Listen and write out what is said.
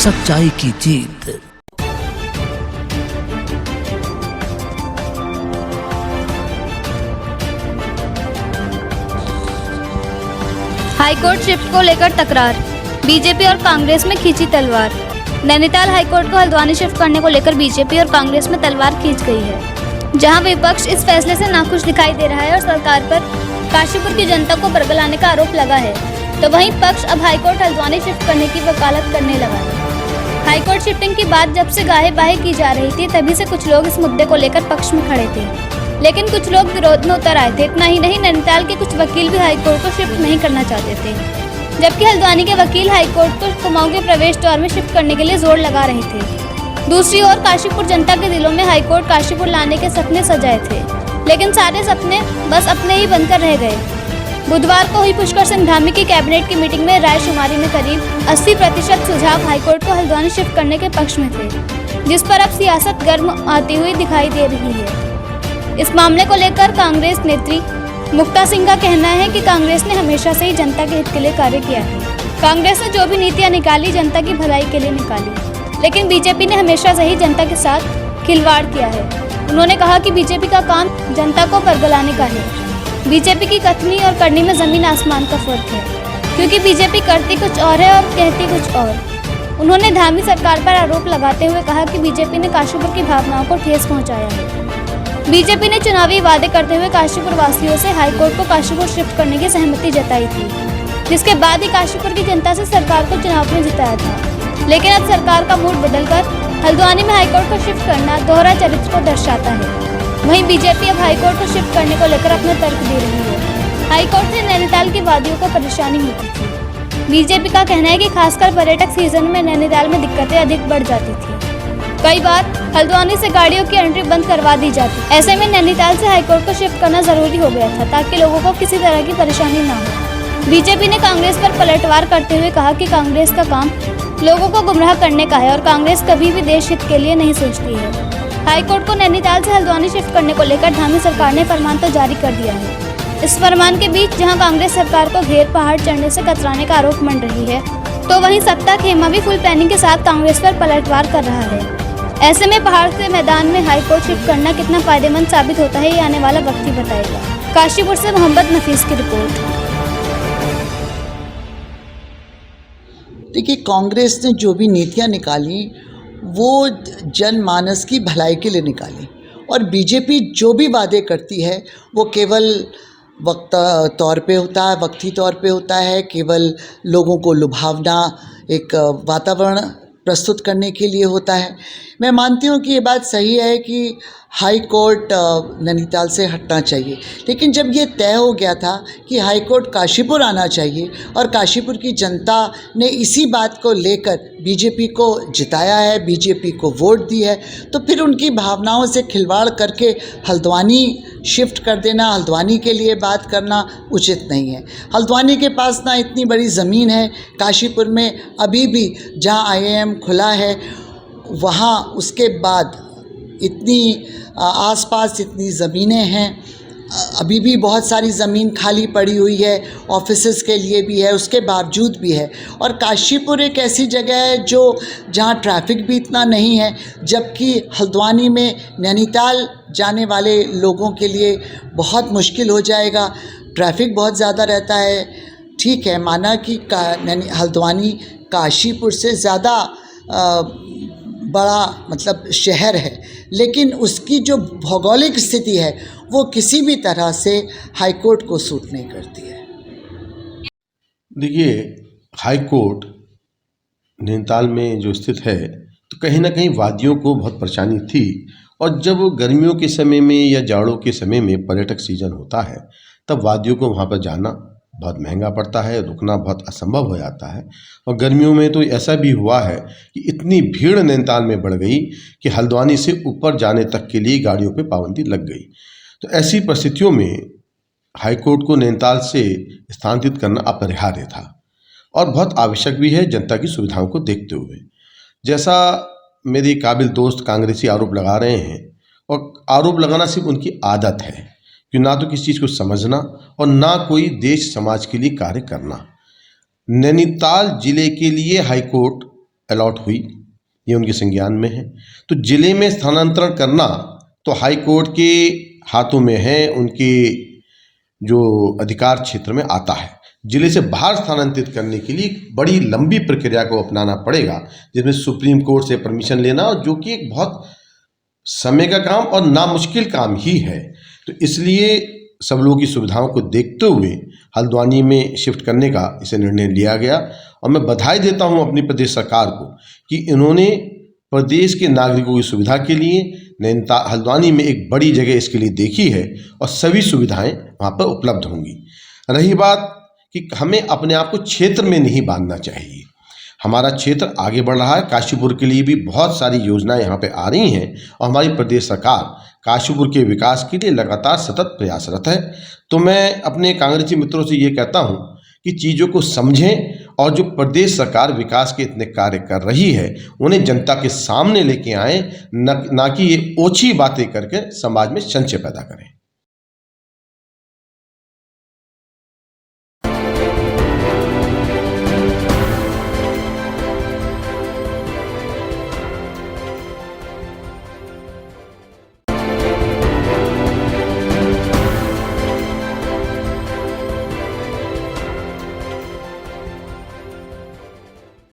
सच्चाई की जीत। High court shift को लेकर तकरार, बीजेपी और कांग्रेस में खींची तलवार। नैनीताल हाईकोर्ट को हल्द्वानी शिफ्ट करने को लेकर बीजेपी और कांग्रेस में तलवार खींच गई है। जहां विपक्ष इस फैसले से नाखुश दिखाई दे रहा है और सरकार पर काशीपुर की जनता को बरगलाने का आरोप लगा है, तो वहीं पक्ष अब हाईकोर्ट हल्द्वानी शिफ्ट करने की वकालत करने लगा है। हाईकोर्ट शिफ्टिंग की बात जब से गाहे बाहे की जा रही थी, तभी से कुछ लोग इस मुद्दे को लेकर पक्ष में खड़े थे, लेकिन कुछ लोग विरोध में उतर आए थे। इतना ही नहीं, नैनीताल के कुछ वकील भी हाईकोर्ट को शिफ्ट नहीं करना चाहते थे, जबकि हल्द्वानी के वकील हाईकोर्ट को कुमाऊं के प्रवेश द्वार में शिफ्ट करने के लिए जोर लगा रहे थे। दूसरी ओर काशीपुर जनता के दिलों में हाईकोर्ट काशीपुर लाने के सपने सजाए थे, लेकिन सारे सपने बस अपने ही बनकर रह गए। बुधवार को हुई पुष्कर सिंह धामी की कैबिनेट की मीटिंग में रायशुमारी में करीब 80% सुझाव हाईकोर्ट को हल्द्वानी शिफ्ट करने के पक्ष में थे, जिस पर अब सियासत गर्म आती हुई दिखाई दे रही है। इस मामले को लेकर कांग्रेस नेत्री मुक्ता सिंह का कहना है कि कांग्रेस ने हमेशा से ही जनता के हित के लिए कार्य किया है। कांग्रेस ने जो भी नीतियां निकाली, जनता की भलाई के लिए निकाली, लेकिन बीजेपी ने हमेशा से ही जनता के साथ खिलवाड़ किया है। उन्होंने कहा कि बीजेपी का काम जनता को बरगलाने का है। बीजेपी की कथनी और करनी में जमीन आसमान का फर्क है, क्योंकि बीजेपी करती कुछ और है और कहती कुछ और। उन्होंने धामी सरकार पर आरोप लगाते हुए कहा कि बीजेपी ने काशीपुर की भावनाओं को ठेस पहुंचाया है। बीजेपी ने चुनावी वादे करते हुए काशीपुर वासियों से हाईकोर्ट को काशीपुर शिफ्ट करने की सहमति जताई थी, जिसके बाद ही काशीपुर की जनता से सरकार को चुनाव में जिताया था। लेकिन अब सरकार का मूड बदलकर हल्द्वानी में हाईकोर्ट को शिफ्ट करना दोहरा चरित्र को दर्शाता है। वहीं बीजेपी अब हाईकोर्ट को शिफ्ट करने को लेकर अपना तर्क दे रही है। हाईकोर्ट से नैनीताल के वादियों को परेशानी होती थी। बीजेपी का कहना है कि खासकर पर्यटक सीजन में नैनीताल में दिक्कतें अधिक बढ़ जाती थी। कई बार हल्द्वानी से गाड़ियों की एंट्री बंद करवा दी जाती। ऐसे में नैनीताल से हाईकोर्ट को शिफ्ट करना जरूरी हो गया था, ताकि लोगों को किसी तरह की परेशानी ना हो। बीजेपी ने कांग्रेस पर पलटवार करते हुए कहा कि कांग्रेस का काम लोगों को गुमराह करने का है और कांग्रेस कभी भी देश हित के लिए नहीं सोचती है। हाईकोर्ट को नैनीताल से हल्द्वानी शिफ्ट करने को लेकर धामी सरकार ने फरमान तो जारी कर दिया है। इस फरमान के बीच जहां कांग्रेस सरकार को घेर पहाड़ चढ़ने से कतराने का आरोप मंड रही है, तो वहीं सत्ता खेमा भी फुल प्लानिंग के साथ कांग्रेस पर पलटवार कर रहा है। ऐसे में पहाड़ से मैदान में हाईकोर्ट शिफ्ट करना कितना फायदेमंद साबित होता है, ये आने वाला वक्त ही बताएगा। काशीपुर से मोहम्मद नफीस की रिपोर्ट। देखिए, कांग्रेस ने जो भी नीतियां निकाली वो जनमानस की भलाई के लिए निकाली, और बीजेपी जो भी वादे करती है वो केवल वक्ती तौर पे होता है, केवल लोगों को लुभावना एक वातावरण प्रस्तुत करने के लिए होता है। मैं मानती हूँ कि ये बात सही है कि हाई कोर्ट नैनीताल से हटना चाहिए, लेकिन जब ये तय हो गया था कि हाई कोर्ट काशीपुर आना चाहिए और काशीपुर की जनता ने इसी बात को लेकर बीजेपी को जिताया है, बीजेपी को वोट दी है, तो फिर उनकी भावनाओं से खिलवाड़ करके हल्द्वानी शिफ्ट कर देना, हल्द्वानी के लिए बात करना उचित नहीं है। हल्द्वानी के पास ना इतनी बड़ी ज़मीन है, काशीपुर में अभी भी जहाँ IIM खुला है वहाँ उसके बाद इतनी आसपास इतनी ज़मीनें हैं, अभी भी बहुत सारी ज़मीन खाली पड़ी हुई है, ऑफिसेज़ के लिए भी है, उसके बावजूद भी है। और काशीपुर एक ऐसी जगह है जो जहाँ ट्रैफिक भी इतना नहीं है, जबकि हल्द्वानी में नैनीताल जाने वाले लोगों के लिए बहुत मुश्किल हो जाएगा, ट्रैफिक बहुत ज़्यादा रहता है। ठीक है, माना कि हल्द्वानी काशीपुर से ज़्यादा बड़ा मतलब शहर है, लेकिन उसकी जो भौगोलिक स्थिति है वो किसी भी तरह से हाईकोर्ट को सूट नहीं करती है। देखिए, हाईकोर्ट नैनीताल में जो स्थित है, तो कहीं ना कहीं वादियों को बहुत परेशानी थी, और जब गर्मियों के समय में या जाड़ों के समय में पर्यटक सीजन होता है, तब वादियों को वहाँ पर जाना बहुत महंगा पड़ता है, रुकना बहुत असंभव हो जाता है। और गर्मियों में तो ऐसा भी हुआ है कि इतनी भीड़ नैनीताल में बढ़ गई कि हल्द्वानी से ऊपर जाने तक के लिए गाड़ियों पे पाबंदी लग गई। तो ऐसी परिस्थितियों में हाईकोर्ट को नैनीताल से स्थानांतरित करना अपरिहार्य था, और बहुत आवश्यक भी है जनता की सुविधाओं को देखते हुए। जैसा मेरे काबिल दोस्त कांग्रेसी आरोप लगा रहे हैं, और आरोप लगाना सिर्फ उनकी आदत है कि ना तो किसी चीज़ को समझना और ना कोई देश समाज के लिए कार्य करना। नैनीताल जिले के लिए हाईकोर्ट अलॉट हुई, ये उनके संज्ञान में है। तो जिले में स्थानांतरण करना तो हाई कोर्ट के हाथों में है, उनके जो अधिकार क्षेत्र में आता है। जिले से बाहर स्थानांतरित करने के लिए एक बड़ी लंबी प्रक्रिया को अपनाना पड़ेगा, जिसमें सुप्रीम कोर्ट से परमिशन लेना, और जो कि एक बहुत समय का काम और नामुश्किल काम ही है। तो इसलिए सब लोगों की सुविधाओं को देखते हुए हल्द्वानी में शिफ्ट करने का इसे निर्णय लिया गया। और मैं बधाई देता हूं अपनी प्रदेश सरकार को कि इन्होंने प्रदेश के नागरिकों की सुविधा के लिए नैनीताल हल्द्वानी में एक बड़ी जगह इसके लिए देखी है और सभी सुविधाएं वहाँ पर उपलब्ध होंगी। रही बात कि हमें अपने आप को क्षेत्र में नहीं बांधना चाहिए, हमारा क्षेत्र आगे बढ़ रहा है। काशीपुर के लिए भी बहुत सारी योजनाएं यहाँ पे आ रही हैं और हमारी प्रदेश सरकार काशीपुर के विकास के लिए लगातार सतत प्रयासरत है। तो मैं अपने कांग्रेसी मित्रों से ये कहता हूँ कि चीज़ों को समझें और जो प्रदेश सरकार विकास के इतने कार्य कर रही है उन्हें जनता के सामने लेके आएँ, ना कि ये ओछी बातें करके समाज में संशय पैदा करें।